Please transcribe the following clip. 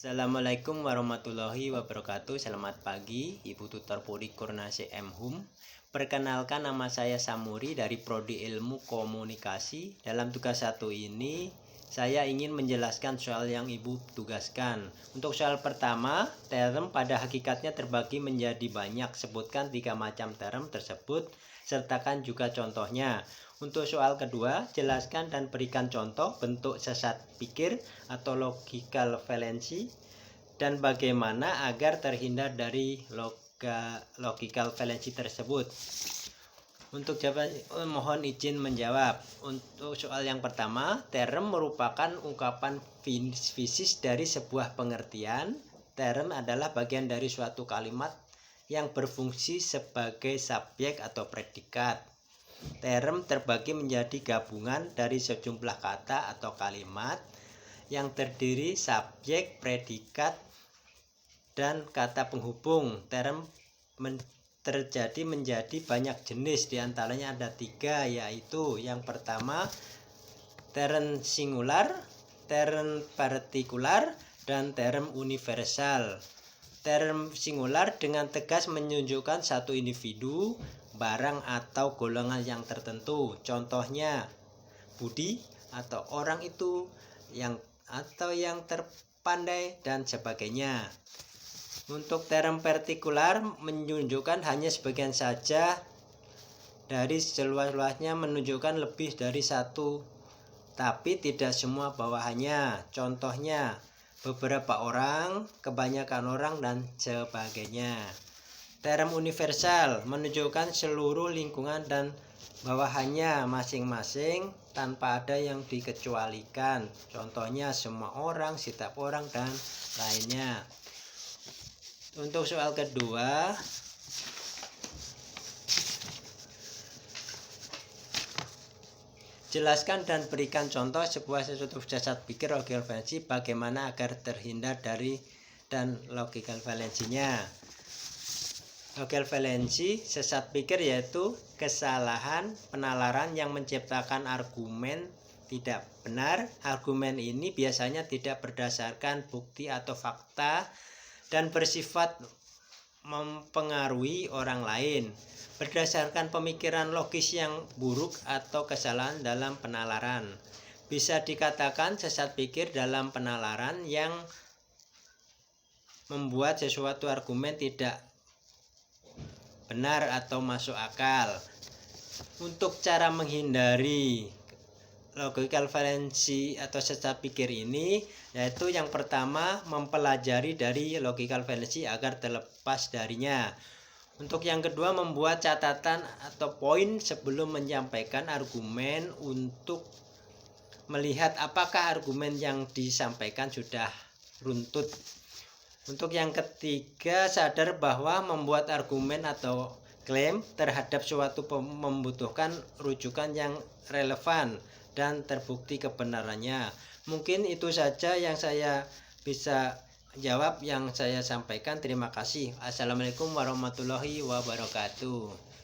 Assalamualaikum warahmatullahi wabarakatuh. Selamat pagi, Ibu Tutor Puri Kurnasi M. Hum. Perkenalkan, nama saya Samuri dari Prodi Ilmu Komunikasi. Dalam tugas 1 ini, saya ingin menjelaskan soal yang Ibu tugaskan. Untuk soal pertama, term pada hakikatnya terbagi menjadi banyak. Sebutkan 3 macam term tersebut, sertakan juga contohnya. Untuk soal kedua, jelaskan dan berikan contoh bentuk sesat pikir atau logical fallacy dan bagaimana agar terhindar dari logical fallacy tersebut. Untuk jawaban, mohon izin menjawab. Untuk soal yang pertama, term merupakan ungkapan fisis dari sebuah pengertian. Term adalah bagian dari suatu kalimat yang berfungsi sebagai subjek atau predikat. Term terbagi menjadi gabungan dari sejumlah kata atau kalimat yang terdiri subjek, predikat, dan kata penghubung. Term terjadi menjadi banyak jenis, diantaranya ada 3, yaitu yang pertama term singular, term partikular, dan term universal. Term singular dengan tegas menunjukkan satu individu, barang atau golongan yang tertentu. Contohnya Budi atau orang itu yang terpandai dan sebagainya. Untuk term partikular menunjukkan hanya sebagian saja dari seluas-luasnya, menunjukkan lebih dari satu tapi tidak semua bawahannya. Contohnya beberapa orang, kebanyakan orang, dan sebagainya. Term universal menunjukkan seluruh lingkungan dan bawahannya masing-masing tanpa ada yang dikecualikan. Contohnya semua orang, setiap orang, dan lainnya. Untuk soal kedua, jelaskan dan berikan contoh sebuah sesuatu sesat pikir logical fallacy, bagaimana agar terhindar dari dan logical fallacy-nya. Logical fallacy, sesat pikir, yaitu kesalahan penalaran yang menciptakan argumen tidak benar. Argumen ini biasanya tidak berdasarkan bukti atau fakta dan bersifat mempengaruhi orang lain berdasarkan pemikiran logis yang buruk atau kesalahan dalam penalaran. Bisa dikatakan sesat pikir dalam penalaran yang membuat sesuatu argumen tidak benar atau masuk akal. Untuk cara menghindari logical fallacy atau sesat pikir ini, yaitu yang pertama, mempelajari dari logical fallacy agar terlepas darinya. Untuk yang kedua, membuat catatan atau poin sebelum menyampaikan argumen untuk melihat apakah argumen yang disampaikan sudah runtut. Untuk yang ketiga, sadar bahwa membuat argumen atau klaim terhadap suatu membutuhkan rujukan yang relevan dan terbukti kebenarannya. Mungkin itu saja yang saya bisa jawab, yang saya sampaikan. Terima kasih. Assalamualaikum warahmatullahi wabarakatuh.